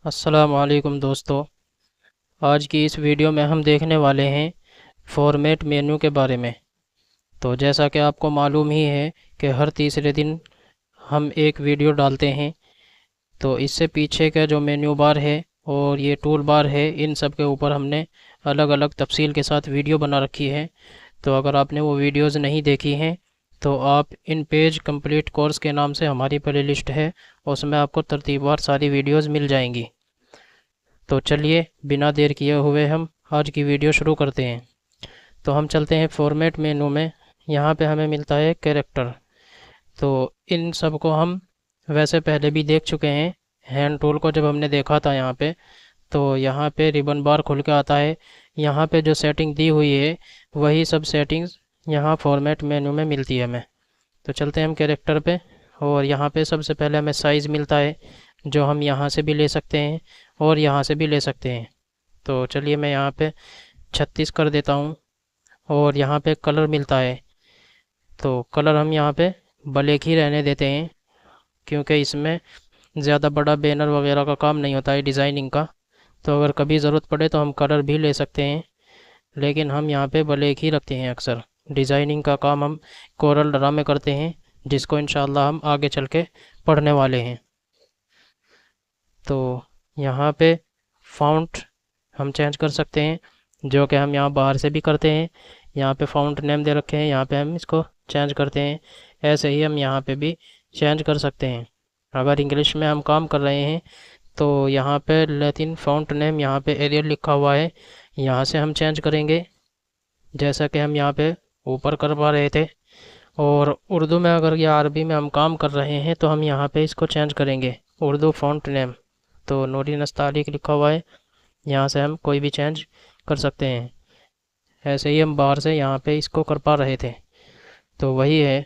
अस्सलामुअलैकुम दोस्तों। आज की इस वीडियो में हम देखने वाले हैं फॉर्मेट मेन्यू के बारे में। तो जैसा कि आपको मालूम ही है कि हर तीसरे दिन हम एक वीडियो डालते हैं। तो इससे पीछे का जो मेन्यू बार है और ये टूल बार है, इन सब के ऊपर हमने अलग अलग तफसील के साथ वीडियो बना रखी है। तो अगर आपने वो वीडियोज़ नहीं देखी हैं तो आप इन पेज कंप्लीट कोर्स के नाम से हमारी प्लेलिस्ट है, उसमें आपको तरतीबवार सारी वीडियोज़ मिल जाएंगी। तो चलिए बिना देर किए हुए हम आज की वीडियो शुरू करते हैं। तो हम चलते हैं फॉर्मेट मेनू में। यहाँ पे हमें मिलता है कैरेक्टर। तो इन सब को हम वैसे पहले भी देख चुके हैं। हैंड टूल को जब हमने देखा था यहाँ पे, तो यहाँ पे रिबन बार खुल के आता है। यहाँ पे जो सेटिंग दी हुई है वही सब सेटिंग्स यहाँ फॉर्मेट मेनू में मिलती है हमें। तो चलते हैं हम कैरेक्टर पे। और यहाँ पे सबसे पहले हमें साइज़ मिलता है, जो हम यहाँ से भी ले सकते हैं और यहाँ से भी ले सकते हैं। तो चलिए मैं यहाँ पे 36 कर देता हूँ। और यहाँ पे कलर मिलता है, तो कलर हम यहाँ पे ब्लैक ही रहने देते हैं, क्योंकि इसमें ज़्यादा बड़ा बैनर वगैरह का काम नहीं होता है डिज़ाइनिंग का। तो अगर कभी ज़रूरत पड़े तो हम कलर भी ले सकते हैं, लेकिन हम यहाँ पे ब्लैक ही रखते हैं अक्सर। डिज़ाइनिंग का काम हम कोरल ड्रा में करते हैं, जिसको इंशाल्लाह हम आगे चल के पढ़ने वाले हैं। तो यहाँ पे फ़ॉन्ट हम चेंज कर सकते हैं, जो कि हम यहाँ बाहर से भी करते हैं। यहाँ पे फ़ॉन्ट नेम दे रखे हैं, यहाँ पे हम इसको चेंज करते हैं। ऐसे ही हम यहाँ पे भी चेंज कर सकते हैं। अगर इंग्लिश में हम काम कर रहे हैं तो यहाँ पे लैटिन फ़ॉन्ट नेम, यहाँ पे एरियल लिखा हुआ है, यहाँ से हम चेंज करेंगे, जैसा कि हम यहाँ पे ऊपर कर पा रहे थे। और उर्दू में अगर या अरबी में हम काम कर रहे हैं तो हम यहाँ पे इसको चेंज करेंगे, उर्दू फ़ॉन्ट नेम। तो नूरी नस्तालिक लिखा हुआ है, यहाँ से हम कोई भी चेंज कर सकते हैं। ऐसे ही हम बाहर से यहाँ पे इसको कर पा रहे थे। तो वही है,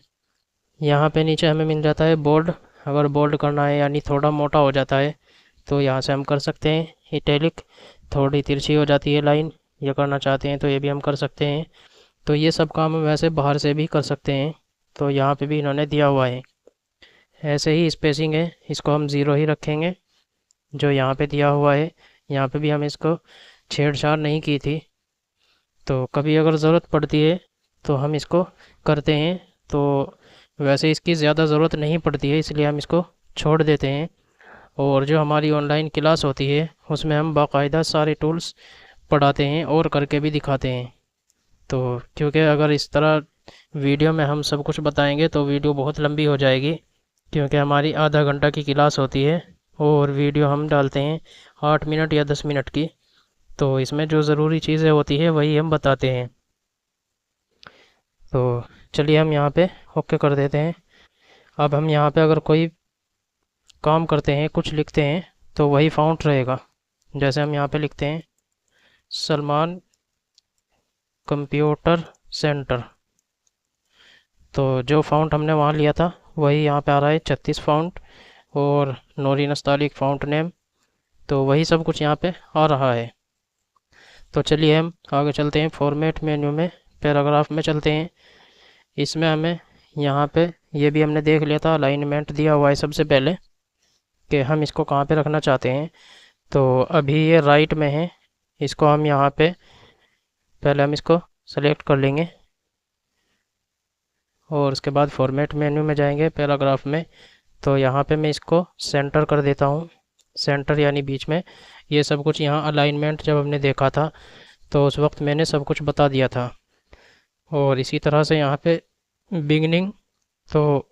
यहाँ पे नीचे हमें मिल जाता है बोल्ड। अगर बोल्ड करना है यानी थोड़ा मोटा हो जाता है तो यहाँ से हम कर सकते हैं। इटैलिक, थोड़ी तिरछी हो जाती है लाइन, ये करना चाहते हैं तो ये भी हम कर सकते हैं। तो ये सब काम हम वैसे बाहर से भी कर सकते हैं, तो यहाँ पे भी इन्होंने दिया हुआ है। ऐसे ही स्पेसिंग है, इसको हम ज़ीरो ही रखेंगे जो यहाँ पे दिया हुआ है। यहाँ पे भी हम इसको छेड़छाड़ नहीं की थी, तो कभी अगर ज़रूरत पड़ती है तो हम इसको करते हैं। तो वैसे इसकी ज़्यादा ज़रूरत नहीं पड़ती है, इसलिए हम इसको छोड़ देते हैं। और जो हमारी ऑनलाइन क्लास होती है उसमें हम बाकायदा सारे टूल्स पढ़ाते हैं और करके भी दिखाते हैं। तो क्योंकि अगर इस तरह वीडियो में हम सब कुछ बताएंगे तो वीडियो बहुत लंबी हो जाएगी, क्योंकि हमारी आधा घंटा की क्लास होती है और वीडियो हम डालते हैं 8 मिनट या 10 मिनट की। तो इसमें जो ज़रूरी चीज़ें होती है वही हम बताते हैं। तो चलिए हम यहाँ पे ओके कर देते हैं। अब हम यहाँ पे अगर कोई काम करते हैं, कुछ लिखते हैं, तो वही फ़ॉन्ट रहेगा। जैसे हम यहाँ पे लिखते हैं सलमान कंप्यूटर सेंटर, तो जो फ़ॉन्ट हमने वहाँ लिया था वही यहाँ पे आ रहा है, 36 फ़ॉन्ट। और नूरी नस्तालिक फ़ॉन्ट नेम, तो वही सब कुछ यहाँ पे आ रहा है। तो चलिए हम आगे चलते हैं फॉर्मेट मेन्यू में, पैराग्राफ में चलते हैं। इसमें हमें यहाँ पे ये भी हमने देख लिया था, अलाइनमेंट दिया हुआ है सबसे पहले कि हम इसको कहाँ पे रखना चाहते हैं। तो अभी ये राइट में है, इसको हम यहाँ पे पहले हम इसको सेलेक्ट कर लेंगे और उसके बाद फॉर्मेट मेन्यू में जाएंगे पैराग्राफ में। तो यहाँ पे मैं इसको सेंटर कर देता हूँ, सेंटर यानी बीच में। ये सब कुछ यहाँ अलाइनमेंट जब हमने देखा था तो उस वक्त मैंने सब कुछ बता दिया था। और इसी तरह से यहाँ पे बिगनिंग, तो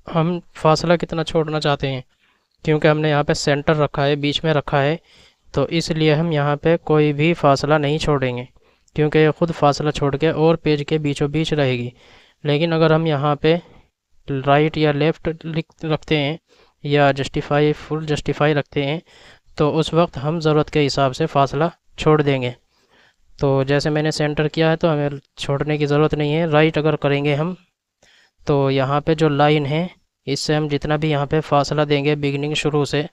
हम फासला कितना छोड़ना चाहते हैं, क्योंकि हमने यहाँ पे सेंटर रखा है, बीच में रखा है, तो इसलिए हम यहाँ पे कोई भी फासला नहीं छोड़ेंगे, क्योंकि ये ख़ुद फासला छोड़ के और पेज के बीचों बीच रहेगी। लेकिन अगर हम यहाँ पे राइट या लेफ़्ट रखते हैं या जस्टिफाई, फुल जस्टिफाई रखते हैं, तो उस वक्त हम ज़रूरत के हिसाब से फासला छोड़ देंगे। तो जैसे मैंने सेंटर किया है तो हमें छोड़ने की ज़रूरत नहीं है। राइट अगर करेंगे हम तो यहाँ पे जो लाइन है इससे हम जितना भी यहाँ पे फासला देंगे बिगनिंग शुरू से,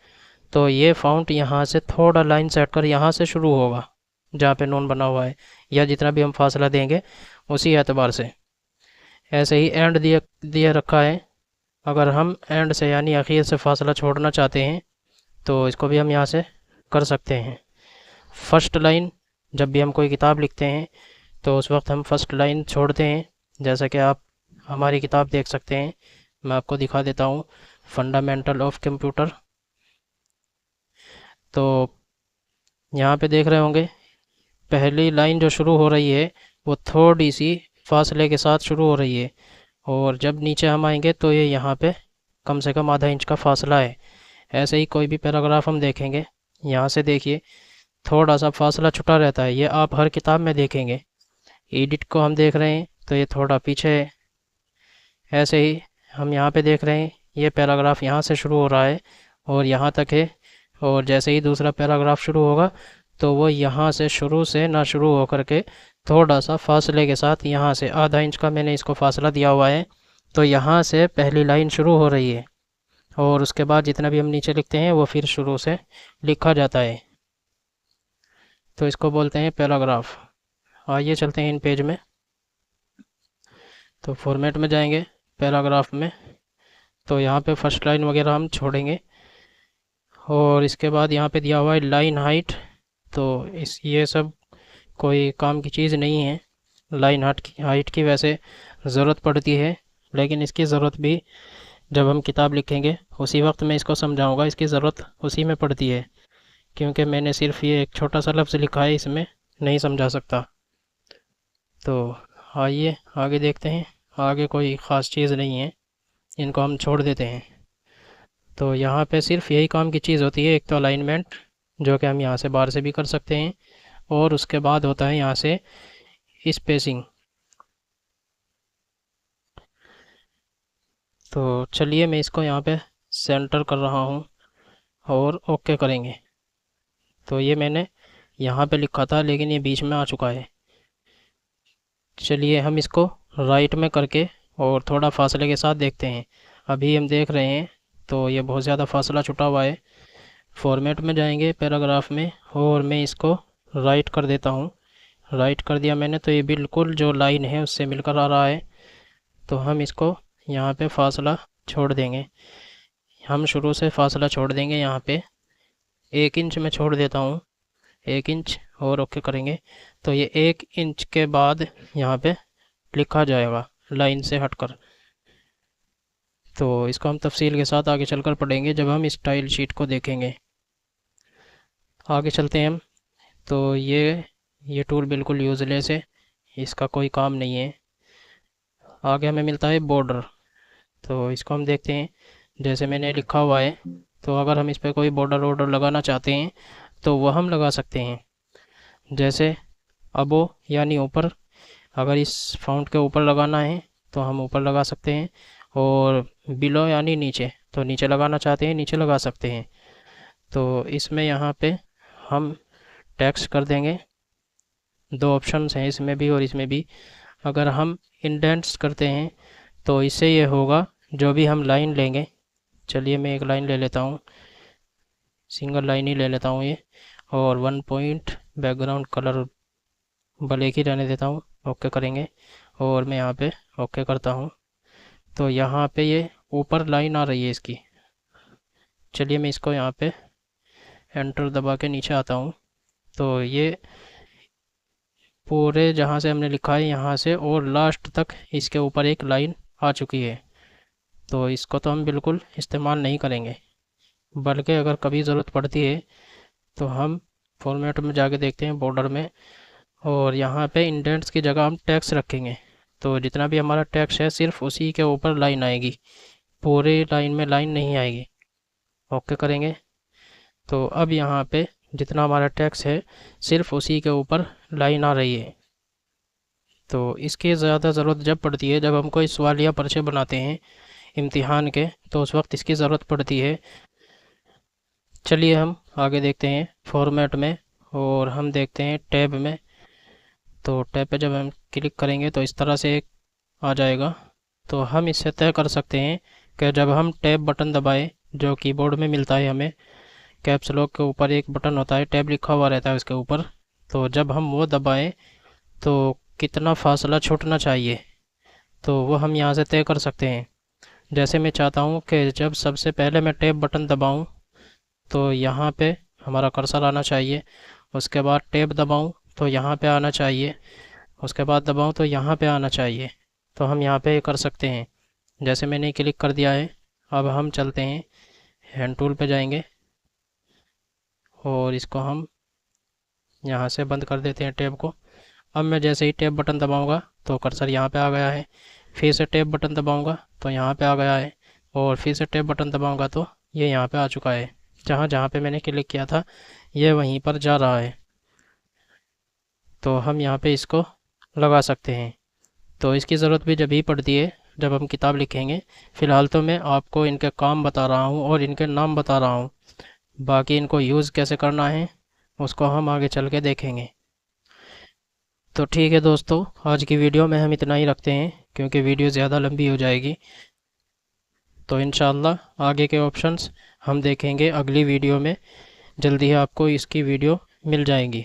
तो ये फ़ॉन्ट यहाँ से थोड़ा लाइन सेट कर यहाँ से शुरू होगा जहाँ पे नून बना हुआ है, या जितना भी हम फासला देंगे उसी एतबार से। ऐसे ही एंड दिया रखा है। अगर हम एंड से यानी आखिर से फासला छोड़ना चाहते हैं तो इसको भी हम यहाँ से कर सकते हैं। फर्स्ट लाइन, जब भी हम कोई किताब लिखते हैं तो उस वक्त हम फर्स्ट लाइन छोड़ते हैं। जैसा कि आप हमारी किताब देख सकते हैं, मैं आपको दिखा देता हूँ, फंडामेंटल ऑफ कंप्यूटर। तो यहाँ पे देख रहे होंगे पहली लाइन जो शुरू हो रही है वो थोड़ी सी फासले के साथ शुरू हो रही है, और जब नीचे हम आएंगे तो ये यहाँ पे कम से कम आधा इंच का फासला है। ऐसे ही कोई भी पैराग्राफ हम देखेंगे, यहाँ से देखिए थोड़ा सा फासला छुटा रहता है, ये आप हर किताब में देखेंगे। एडिट को हम देख रहे हैं तो ये थोड़ा पीछे है। ऐसे ही हम यहाँ पे देख रहे हैं ये पैराग्राफ यहाँ से शुरू हो रहा है और यहाँ तक है, और जैसे ही दूसरा पैराग्राफ शुरू होगा तो वो यहाँ से शुरू से ना शुरू होकर के थोड़ा सा फासले के साथ यहाँ से आधा इंच का मैंने इसको फासला दिया हुआ है, तो यहाँ से पहली लाइन शुरू हो रही है और उसके बाद जितना भी हम नीचे लिखते हैं वो फिर शुरू से लिखा जाता है। तो इसको बोलते हैं पैराग्राफ। आइए चलते हैं इन पेज में। तो फॉर्मेट में जाएंगे, पैराग्राफ में, तो यहाँ पे फर्स्ट लाइन वगैरह हम छोड़ेंगे, और इसके बाद यहाँ पे दिया हुआ है लाइन हाइट। तो ये सब कोई काम की चीज़ नहीं है। लाइन हाइट की वैसे ज़रूरत पड़ती है, लेकिन इसकी ज़रूरत भी जब हम किताब लिखेंगे उसी वक्त मैं इसको समझाऊंगा, इसकी ज़रूरत उसी में पड़ती है, क्योंकि मैंने सिर्फ ये एक छोटा सा लफ्ज़ लिखा है, इसमें नहीं समझा सकता। तो आइए आगे देखते हैं। आगे कोई ख़ास चीज़ नहीं है, इनको हम छोड़ देते हैं। तो यहाँ पे सिर्फ यही काम की चीज़ होती है, एक तो अलाइनमेंट जो कि हम यहाँ से बाहर से भी कर सकते हैं, और उसके बाद होता है यहाँ से स्पेसिंग। तो चलिए मैं इसको यहाँ पे सेंटर कर रहा हूँ और ओके करेंगे। तो ये मैंने यहाँ पे लिखा था लेकिन ये बीच में आ चुका है। चलिए हम इसको राइट में करके और थोड़ा फासले के साथ देखते हैं। अभी हम देख रहे हैं तो ये बहुत ज़्यादा फासला छुटा हुआ है। फॉर्मेट में जाएंगे पैराग्राफ में, और मैं इसको राइट कर देता हूँ। राइट कर दिया मैंने, तो ये बिल्कुल जो लाइन है उससे मिलकर आ रहा है। तो हम इसको यहाँ पे फासला छोड़ देंगे। हम शुरू से फासला छोड़ देंगे, यहाँ पे 1 इंच में छोड़ देता हूँ, 1 इंच, और ओके करेंगे। तो ये 1 इंच के बाद यहाँ पे लिखा जाएगा लाइन से हटकर। तो इसको हम तफसील के साथ आगे चलकर पढ़ेंगे जब हम स्टाइल शीट को देखेंगे। आगे चलते हैं हम। तो ये टूल बिल्कुल यूज़लेस है, इसका कोई काम नहीं है। आगे हमें मिलता है बॉर्डर। तो इसको हम देखते हैं, जैसे मैंने लिखा हुआ है, तो अगर हम इस पर कोई बॉर्डर ऑर्डर लगाना चाहते हैं तो वह हम लगा सकते हैं। जैसे अबो यानी ऊपर, अगर इस फाउंट के ऊपर लगाना है तो हम ऊपर लगा सकते हैं, और बिलो यानी नीचे, तो नीचे लगाना चाहते हैं नीचे लगा सकते हैं। तो इसमें यहाँ पे हम टेक्स्ट कर देंगे। 2 ऑप्शंस हैं इसमें भी और इसमें भी। अगर हम इंडेंट्स करते हैं तो इससे ये होगा, जो भी हम लाइन लेंगे, चलिए मैं एक लाइन ले लेता हूँ, सिंगल लाइन ही ले लेता हूँ ये, और 1 पॉइंट बैकग्राउंड कलर ब्लैक ही रहने देता हूँ। ओके करेंगे और मैं यहाँ पे ओके करता हूँ। तो यहाँ पे ये ऊपर लाइन आ रही है इसकी। चलिए मैं इसको यहाँ पे एंटर दबा के नीचे आता हूँ। तो ये पूरे जहाँ से हमने लिखा है यहाँ से और लास्ट तक इसके ऊपर एक लाइन आ चुकी है। तो इसको तो हम बिल्कुल इस्तेमाल नहीं करेंगे, बल्कि अगर कभी ज़रूरत पड़ती है तो हम फॉर्मेट में जाके देखते हैं बॉर्डर में, और यहाँ पे इंडेंट्स की जगह हम टेक्स्ट रखेंगे। तो जितना भी हमारा टेक्स्ट है सिर्फ उसी के ऊपर लाइन आएगी, पूरे लाइन में लाइन नहीं आएगी। ओके करेंगे। तो अब यहाँ पे जितना हमारा टेक्स्ट है सिर्फ उसी के ऊपर लाइन आ रही है। तो इसकी ज़्यादा ज़रूरत जब पड़ती है, जब हम कोई सवालिया पर्चे बनाते हैं इम्तिहान के, तो उस वक्त इसकी ज़रूरत पड़ती है। चलिए हम आगे देखते हैं फॉर्मेट में, और हम देखते हैं टैब में। तो टैब पे जब हम क्लिक करेंगे तो इस तरह से एक आ जाएगा। तो हम इससे तय कर सकते हैं कि जब हम टैब बटन दबाएं, जो कीबोर्ड में मिलता है हमें, कैप्स लॉक के ऊपर एक बटन होता है, टैब लिखा हुआ रहता है उसके ऊपर, तो जब हम वो दबाएं तो कितना फासला छूटना चाहिए, तो वो हम यहाँ से तय कर सकते हैं। जैसे मैं चाहता हूँ कि जब सबसे पहले मैं टैब बटन दबाऊँ तो यहाँ पे हमारा कर्सर आना चाहिए। उसके बाद टैब दबाऊं तो यहाँ पे आना चाहिए। उसके बाद दबाऊं तो यहाँ पे आना चाहिए। तो हम यहाँ पे कर सकते हैं। जैसे मैंने क्लिक कर दिया है, अब हम चलते हैं हैंड टूल पे जाएंगे और इसको हम यहाँ से बंद कर देते हैं टैब को। अब मैं जैसे ही टैब बटन दबाऊंगा तो कर्सर यहाँ पे आ गया है। फिर से टैब बटन दबाऊंगा तो यहाँ पे आ गया है, और फिर से टैब बटन दबाऊंगा तो ये यहाँ पे आ चुका है। जहाँ जहाँ पे मैंने क्लिक किया था ये वहीं पर जा रहा है। तो हम यहाँ पे इसको लगा सकते हैं। तो इसकी ज़रूरत भी जब ही पड़ती है जब हम किताब लिखेंगे। फ़िलहाल तो मैं आपको इनके काम बता रहा हूँ और इनके नाम बता रहा हूँ। बाकी इनको यूज़ कैसे करना है उसको हम आगे चल के देखेंगे। तो ठीक है दोस्तों, आज की वीडियो में हम इतना ही रखते हैं क्योंकि वीडियो ज़्यादा लंबी हो जाएगी। तो इंशाल्लाह आगे के ऑप्शंस हम देखेंगे अगली वीडियो में। जल्दी ही आपको इसकी वीडियो मिल जाएगी।